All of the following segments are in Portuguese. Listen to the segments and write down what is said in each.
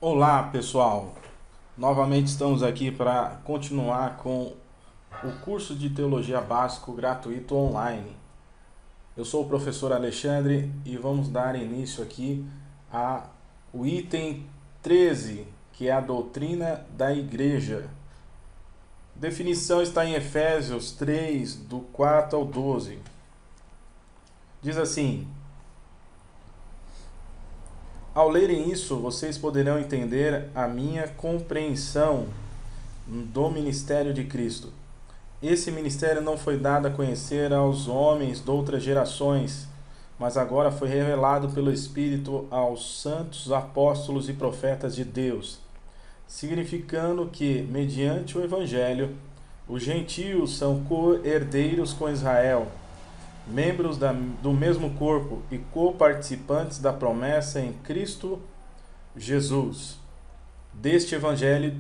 Olá, pessoal! Novamente estamos aqui para continuar com o curso de Teologia Básico gratuito online. Eu sou o professor Alexandre e vamos dar início aqui ao item 13, que é a doutrina da igreja. A definição está em Efésios 3, do 4 ao 12. Diz assim: ao lerem isso, vocês poderão entender a minha compreensão do ministério de Cristo. Esse ministério não foi dado a conhecer aos homens de outras gerações, mas agora foi revelado pelo Espírito aos santos apóstolos e profetas de Deus, significando que, mediante o Evangelho, os gentios são co-herdeiros com Israel, membros do mesmo corpo e co-participantes da promessa em Cristo Jesus. Deste Evangelho,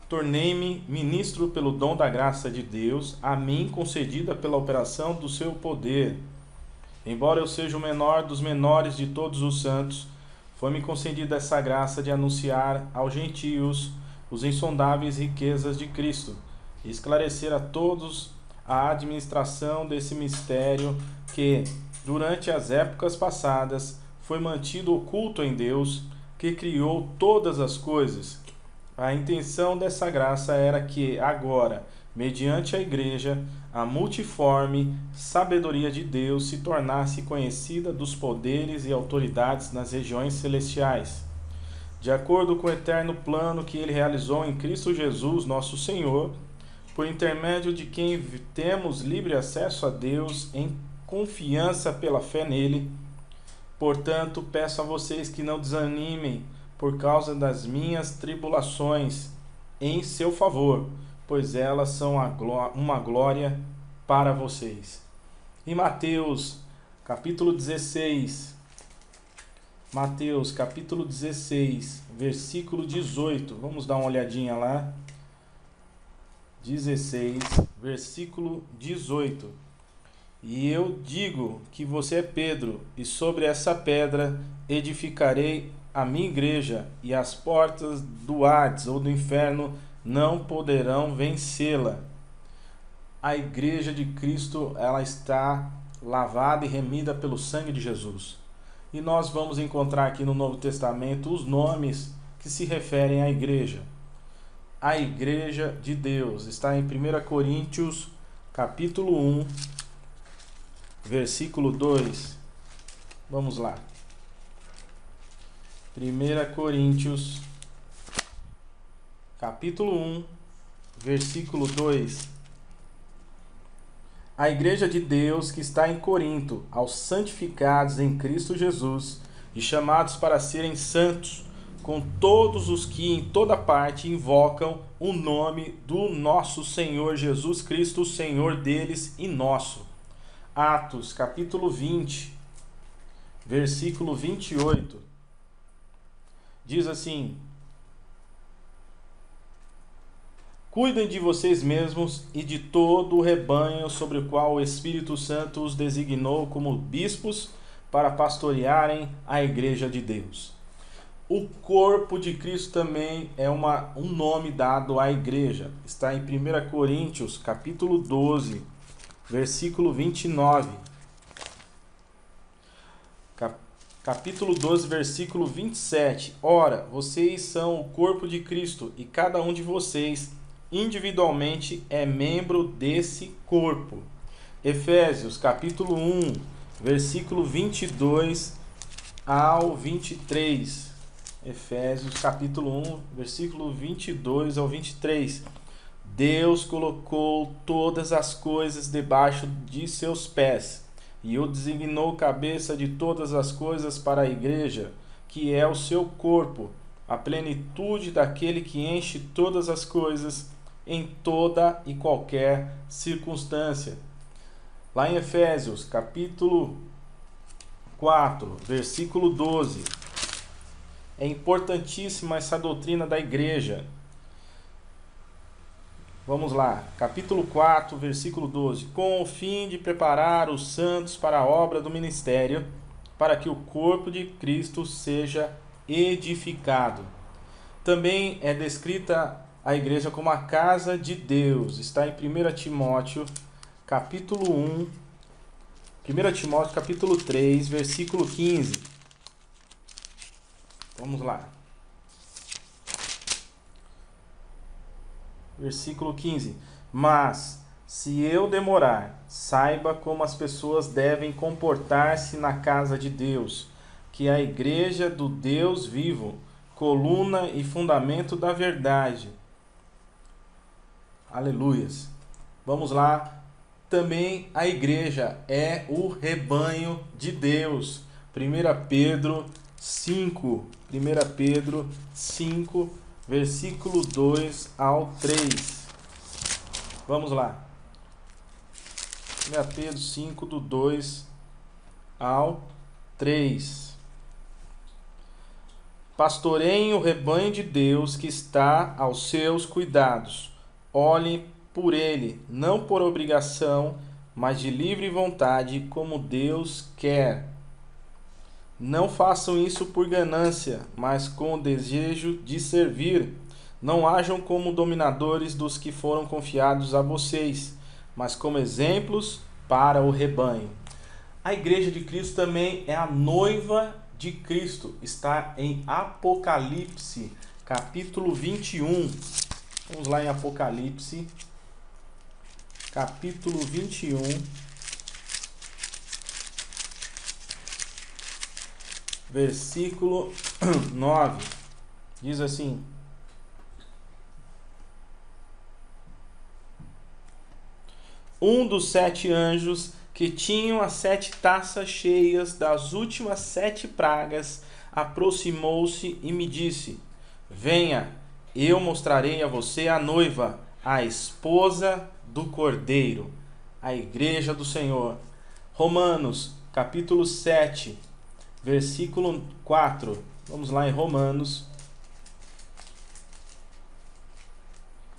tornei-me ministro pelo dom da graça de Deus, a mim concedida pela operação do seu poder. Embora eu seja o menor dos menores de todos os santos, foi-me concedida essa graça de anunciar aos gentios os insondáveis riquezas de Cristo, e esclarecer a todos a administração desse mistério que, durante as épocas passadas, foi mantido oculto em Deus, que criou todas as coisas. A intenção dessa graça era que, agora, mediante a Igreja, a multiforme sabedoria de Deus se tornasse conhecida dos poderes e autoridades nas regiões celestiais. De acordo com o eterno plano que ele realizou em Cristo Jesus, nosso Senhor, por intermédio de quem temos livre acesso a Deus em confiança pela fé nele. Portanto, peço a vocês que não desanimem por causa das minhas tribulações em seu favor, pois elas são uma glória para vocês. Em Mateus, capítulo 16, versículo 18, vamos dar uma olhadinha lá. 16, versículo 18. E eu digo que você é Pedro, e sobre essa pedra edificarei a minha igreja, e as portas do Hades ou do inferno não poderão vencê-la. A igreja de Cristo, ela está lavada e remida pelo sangue de Jesus. E nós vamos encontrar aqui no Novo Testamento os nomes que se referem à igreja. A igreja de Deus está em 1 Coríntios, capítulo 1, versículo 2. Vamos lá. 1 Coríntios, capítulo 1, versículo 2. A igreja de Deus que está em Corinto, aos santificados em Cristo Jesus e chamados para serem santos, com todos os que em toda parte invocam o nome do nosso Senhor Jesus Cristo, Senhor deles e nosso. Atos, capítulo 20, versículo 28. Diz assim: cuidem de vocês mesmos e de todo o rebanho sobre o qual o Espírito Santo os designou como bispos para pastorearem a igreja de Deus. O corpo de Cristo também é um nome dado à igreja. Está em 1 Coríntios, capítulo 12, versículo 29. Capítulo 12, versículo 27. Ora, vocês são o corpo de Cristo, e cada um de vocês, individualmente, é membro desse corpo. Efésios, capítulo 1, versículo 22 ao 23. Efésios capítulo 1, versículo 22 ao 23. Deus colocou todas as coisas debaixo de seus pés, e o designou cabeça de todas as coisas para a igreja, que é o seu corpo, a plenitude daquele que enche todas as coisas em toda e qualquer circunstância. Lá em Efésios capítulo 4, versículo 12. É importantíssima essa doutrina da igreja. Vamos lá, capítulo 4, versículo 12. Com o fim de preparar os santos para a obra do ministério, para que o corpo de Cristo seja edificado Também é descrita a igreja como a casa de Deus. Está em 1 Timóteo, capítulo 1, 1 Timóteo, capítulo 3, versículo 15. Vamos lá. Versículo 15. Mas, se eu demorar, saiba como as pessoas devem comportar-se na casa de Deus, que é a igreja do Deus vivo, coluna e fundamento da verdade. Aleluias. Vamos lá. Também a igreja é o rebanho de Deus. 1 Pedro 5. 1 Pedro 5, versículo 2 ao 3. Vamos lá. 1 Pedro 5, do 2 ao 3. Pastoreiem o rebanho de Deus que está aos seus cuidados. Olhem por ele, não por obrigação, mas de livre vontade, como Deus quer. Não façam isso por ganância, mas com o desejo de servir. Não hajam como dominadores dos que foram confiados a vocês, mas como exemplos para o rebanho. A igreja de Cristo também é a noiva de Cristo. Está em Apocalipse, capítulo 21. Vamos lá em Apocalipse, capítulo 21. Versículo 9. Diz assim: Um dos 7 anjos que tinham as 7 taças cheias das últimas 7 pragas aproximou-se e me disse: Venha, eu mostrarei a você a noiva, a esposa do Cordeiro, a igreja do Senhor. Romanos, capítulo 7, versículo 4. Vamos lá em Romanos,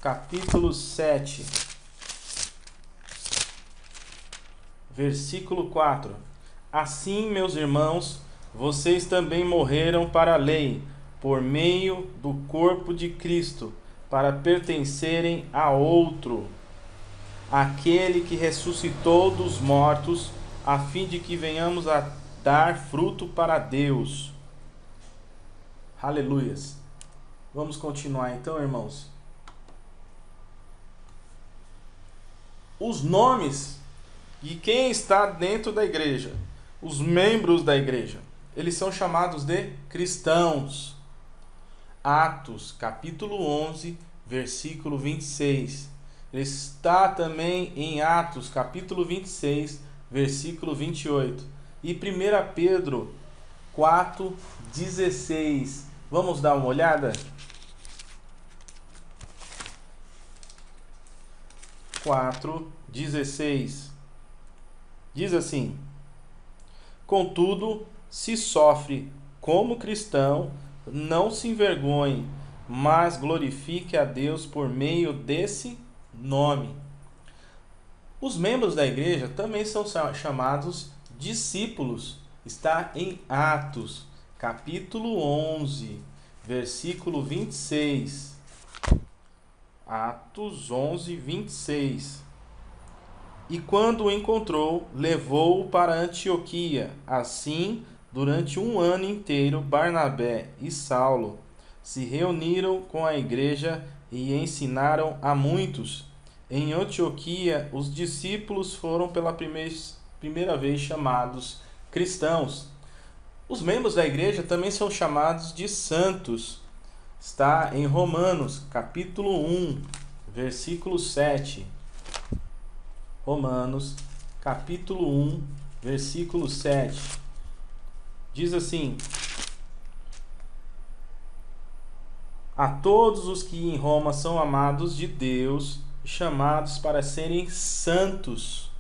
capítulo 7, versículo 4. Assim, meus irmãos, vocês também morreram para a lei, por meio do corpo de Cristo, para pertencerem a outro, aquele que ressuscitou dos mortos, a fim de que venhamos a dar fruto para Deus. Aleluias. Vamos continuar então, irmãos. Os nomes de quem está dentro da igreja, os membros da igreja, eles são chamados de cristãos. Atos, capítulo 11, versículo 26. Ele está também em Atos, capítulo 26, versículo 28. E 1 Pedro 4, 16. Vamos dar uma olhada? 4, 16. Diz assim: Contudo, se sofre como cristão, não se envergonhe, mas glorifique a Deus por meio desse nome. Os membros da igreja também são chamados discípulos. Está em Atos, capítulo 11, versículo 26. Atos 11, 26. E quando o encontrou, levou-o para Antioquia. Assim, durante 1 ano inteiro, Barnabé e Saulo se reuniram com a igreja e ensinaram a muitos. Em Antioquia, os discípulos foram pela primeira vez chamados cristãos. Os membros da igreja também são chamados de santos. Está em Romanos, capítulo 1, versículo 7. Romanos, capítulo 1, versículo 7. Diz assim: A todos os que em Roma são amados de Deus, chamados para serem santos,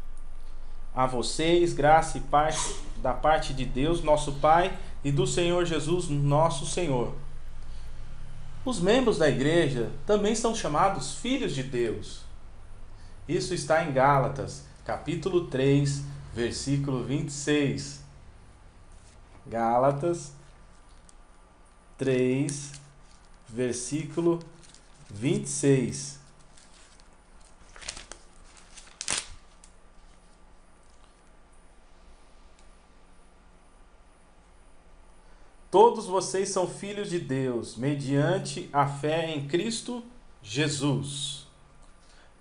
a vocês graça e paz da parte de Deus, nosso Pai, e do Senhor Jesus, nosso Senhor. Os membros da igreja também são chamados filhos de Deus. Isso está em Gálatas, capítulo 3, versículo 26. Gálatas 3, versículo 26. Todos vocês são filhos de Deus, mediante a fé em Cristo Jesus.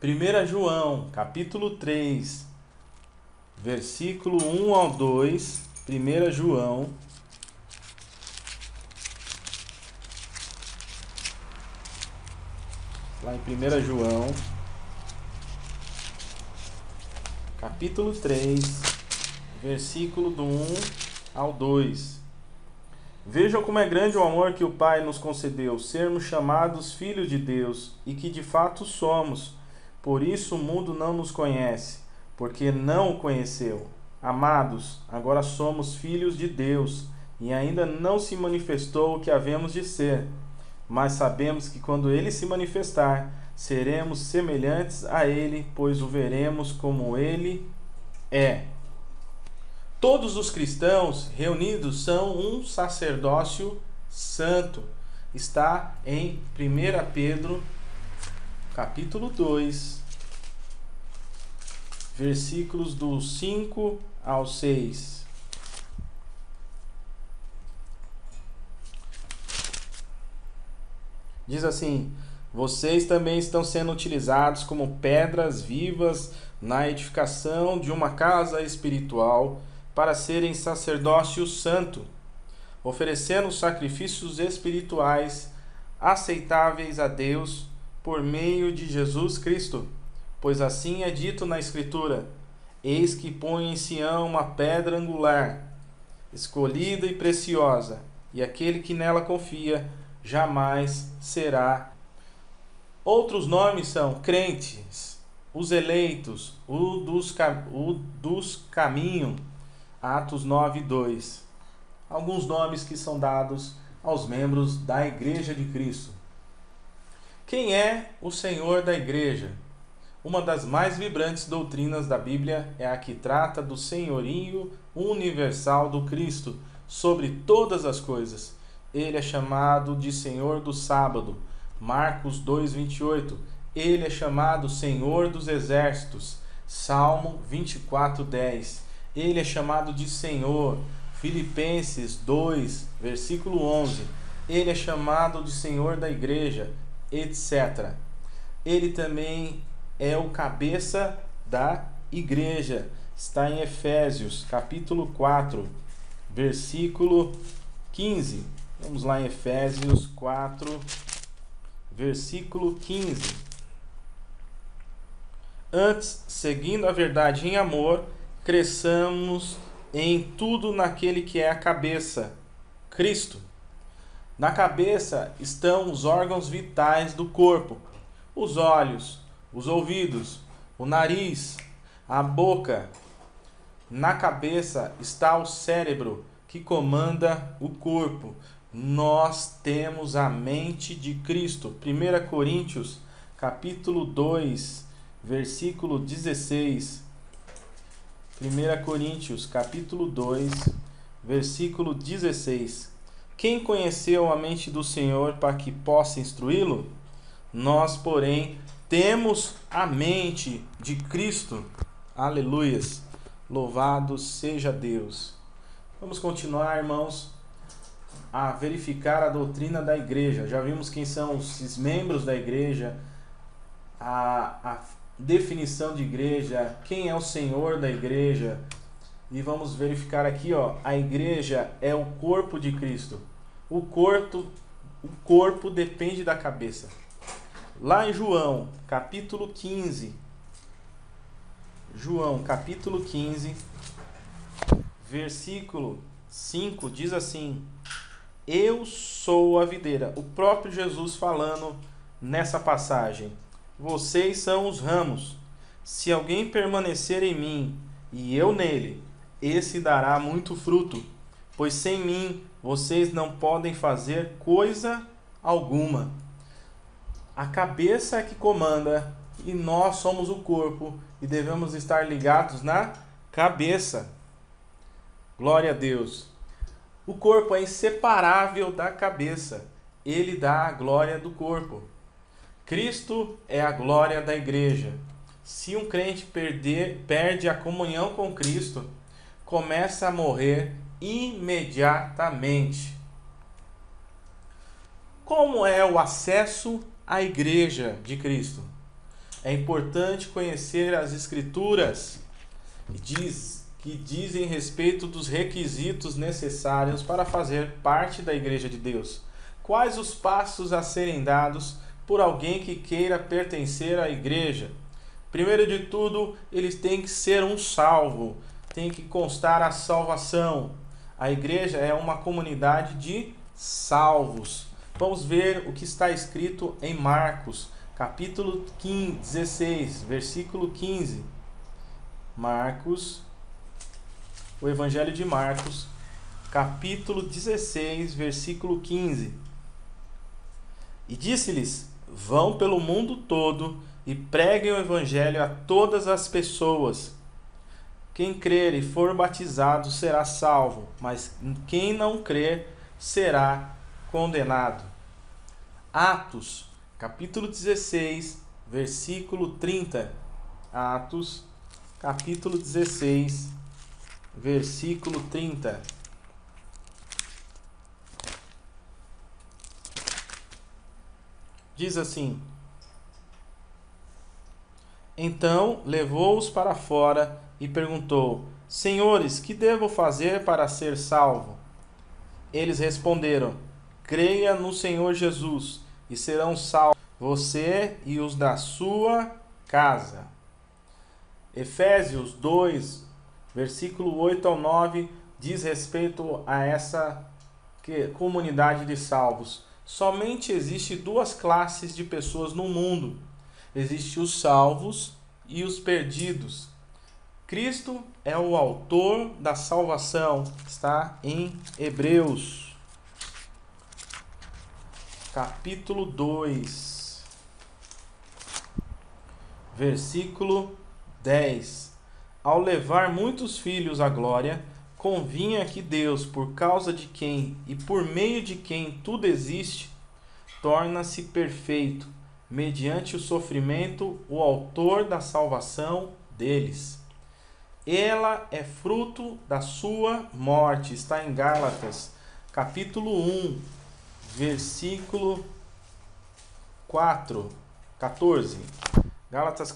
1 João, capítulo 3, versículo 1 ao 2. 1 João, lá em 1 João, capítulo 3, versículo do 1 ao 2. Vejam como é grande o amor que o Pai nos concedeu, sermos chamados filhos de Deus, e que de fato somos. Por isso o mundo não nos conhece, porque não o conheceu. Amados, agora somos filhos de Deus, e ainda não se manifestou o que havemos de ser. Mas sabemos que quando Ele se manifestar, seremos semelhantes a Ele, pois o veremos como Ele é. Todos os cristãos reunidos são um sacerdócio santo. Está em 1 Pedro, capítulo 2, versículos do 5 ao 6. Diz assim: vocês também estão sendo utilizados como pedras vivas na edificação de uma casa espiritual, para serem sacerdócio santo, oferecendo sacrifícios espirituais aceitáveis a Deus por meio de Jesus Cristo. Pois assim é dito na Escritura: eis que põe em Sião uma pedra angular, escolhida e preciosa, e aquele que nela confia jamais será. Outros nomes são crentes, os eleitos, o dos caminhos, Atos 9, 2. Alguns nomes que são dados aos membros da Igreja de Cristo. Quem é o Senhor da Igreja? Uma das mais vibrantes doutrinas da Bíblia é a que trata do senhorio universal do Cristo sobre todas as coisas. Ele é chamado de Senhor do sábado. Marcos 2, 28. Ele é chamado Senhor dos exércitos. Salmo 24, 10. Ele é chamado de Senhor. Filipenses 2, versículo 11. Ele é chamado de Senhor da igreja, etc. Ele também é o cabeça da igreja. Está em Efésios, capítulo 4, versículo 15. Vamos lá em Efésios 4, versículo 15. Antes, seguindo a verdade em amor, cresçamos em tudo naquele que é a cabeça, Cristo. Na cabeça estão os órgãos vitais do corpo: os olhos, os ouvidos, o nariz, a boca. Na cabeça está o cérebro, que comanda o corpo. Nós temos a mente de Cristo. 1 Coríntios, capítulo 2, versículo 16. 1 Coríntios, capítulo 2, versículo 16. Quem conheceu a mente do Senhor para que possa instruí-lo? Nós, porém, temos a mente de Cristo. Aleluias! Louvado seja Deus. Vamos continuar, irmãos, a verificar a doutrina da igreja. Já vimos quem são os membros da igreja, a definição de igreja, quem é o Senhor da igreja. E vamos verificar aqui, a igreja é o corpo de Cristo. O corpo depende da cabeça. Lá em João, capítulo 15. João, capítulo 15, versículo 5, diz assim: eu sou a videira. O próprio Jesus falando nessa passagem. Vocês são os ramos. Se alguém permanecer em mim e eu nele, esse dará muito fruto, pois sem mim vocês não podem fazer coisa alguma. A cabeça é que comanda e nós somos o corpo e devemos estar ligados na cabeça. Glória a Deus. O corpo é inseparável da cabeça. ele dá a glória do corpo. Cristo é a glória da igreja. Se um crente perde a comunhão com Cristo, começa a morrer imediatamente. Como é o acesso à igreja de Cristo? É importante conhecer as Escrituras que dizem respeito dos requisitos necessários para fazer parte da igreja de Deus. Quais os passos a serem dados por alguém que queira pertencer à igreja? Primeiro de tudo, eles têm que ser um salvo, tem que constar a salvação. A igreja é uma comunidade de salvos. Vamos ver o que está escrito em Marcos, capítulo 16, versículo 15. O Evangelho de Marcos, capítulo 16, versículo 15. E disse-lhes: vão pelo mundo todo e preguem o Evangelho a todas as pessoas. Quem crer e for batizado será salvo, mas quem não crer será condenado. Atos, capítulo 16, versículo 30. Atos, capítulo 16, versículo 30. Diz assim: então levou-os para fora e perguntou: senhores, que devo fazer para ser salvo? Eles responderam: creia no Senhor Jesus e serão salvos você e os da sua casa. Efésios 2, versículo 8 ao 9, diz respeito a essa comunidade de salvos. Somente existe duas classes de pessoas no mundo. Existem os salvos e os perdidos. Cristo é o autor da salvação. Está em Hebreus, capítulo 2, versículo 10. Ao levar muitos filhos à glória, convinha que Deus, por causa de quem e por meio de quem tudo existe, torna-se perfeito, mediante o sofrimento, o autor da salvação deles. Ela é fruto da sua morte. Está em Gálatas, capítulo 1, versículo 14. Gálatas,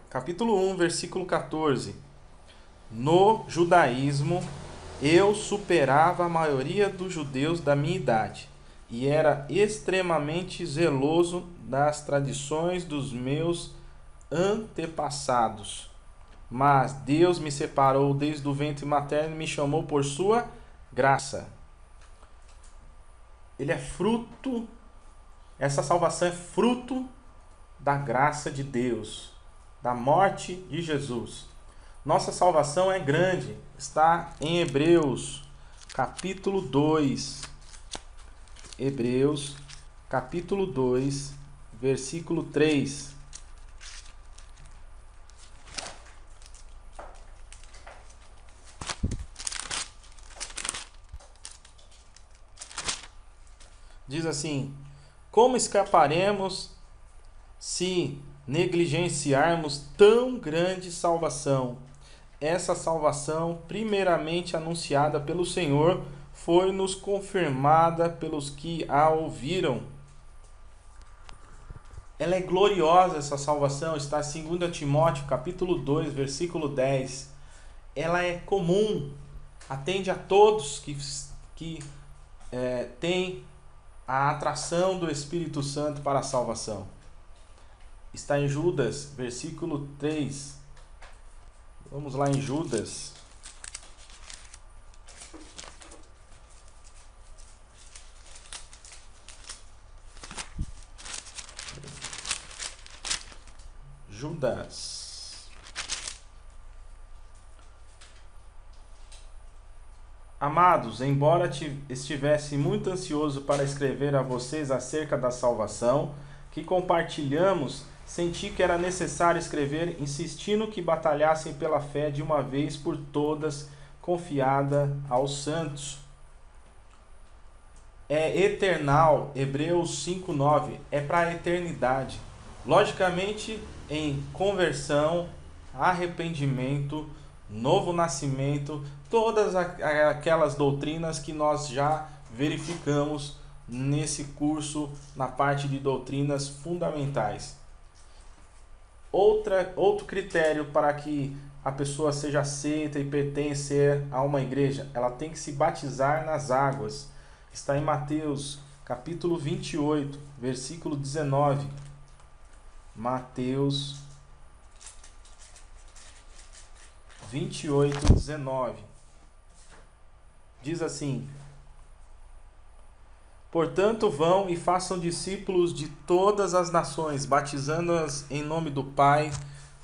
capítulo 1, versículo 14. No judaísmo, eu superava a maioria dos judeus da minha idade e era extremamente zeloso das tradições dos meus antepassados. Mas Deus me separou desde o ventre materno e me chamou por sua graça. Essa salvação é fruto da graça de Deus, da morte de Jesus. Nossa salvação é grande, está em Hebreus, capítulo 2. Hebreus, capítulo 2, versículo 3. Diz assim: como escaparemos se negligenciarmos tão grande salvação? Essa salvação, primeiramente anunciada pelo Senhor, foi-nos confirmada pelos que a ouviram. Ela é gloriosa, essa salvação, está em 2 Timóteo, capítulo 2, versículo 10. Ela é comum, atende a todos que têm a atração do Espírito Santo para a salvação. Está em Judas, versículo 3. Vamos lá em Judas. Judas. Amados, embora estivesse muito ansioso para escrever a vocês acerca da salvação que compartilhamos, senti que era necessário escrever, insistindo que batalhassem pela fé de uma vez por todas, confiada aos santos. é eternal, Hebreus 5:9, é para a eternidade. Logicamente, em conversão, arrependimento, novo nascimento, todas aquelas doutrinas que nós já verificamos nesse curso na parte de doutrinas fundamentais. Outro critério para que a pessoa seja aceita e pertencer a uma igreja, ela tem que se batizar nas águas. Está em Mateus, capítulo 28, versículo 19. Mateus 28, 19. Diz assim: portanto, vão e façam discípulos de todas as nações, batizando-as em nome do Pai,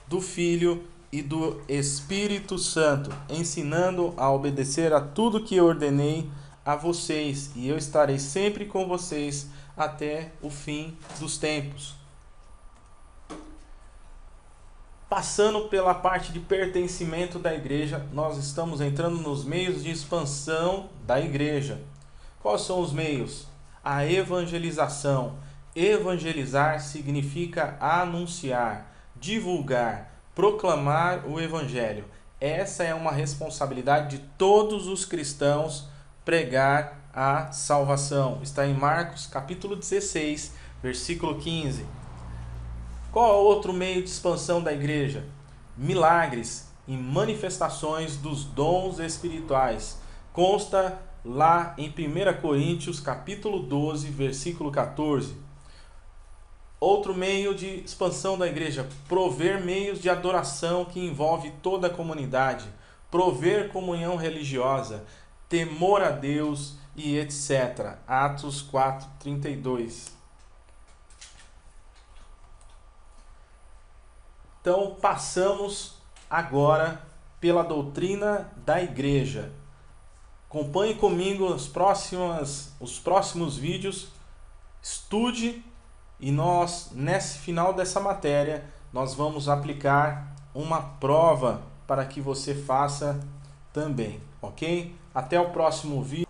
do Filho e do Espírito Santo, ensinando a obedecer a tudo que eu ordenei a vocês, e eu estarei sempre com vocês até o fim dos tempos. Passando pela parte de pertencimento da igreja, nós estamos entrando nos meios de expansão da igreja. Quais são os meios? A evangelização. Evangelizar significa anunciar, divulgar, proclamar o evangelho. Essa é uma responsabilidade de todos os cristãos, pregar a salvação. Está em Marcos capítulo 16, versículo 15. Qual é o outro meio de expansão da igreja? Milagres e manifestações dos dons espirituais. Consta lá em 1 Coríntios capítulo 12, versículo 14. Outro meio de expansão da igreja, prover meios de adoração que envolve toda a comunidade, prover comunhão religiosa, temor a Deus e etc. Atos 4:32. Então, passamos agora pela doutrina da igreja. Acompanhe comigo os próximos vídeos, estude, e nós, nesse final dessa matéria, nós vamos aplicar uma prova para que você faça também, ok? Até o próximo vídeo.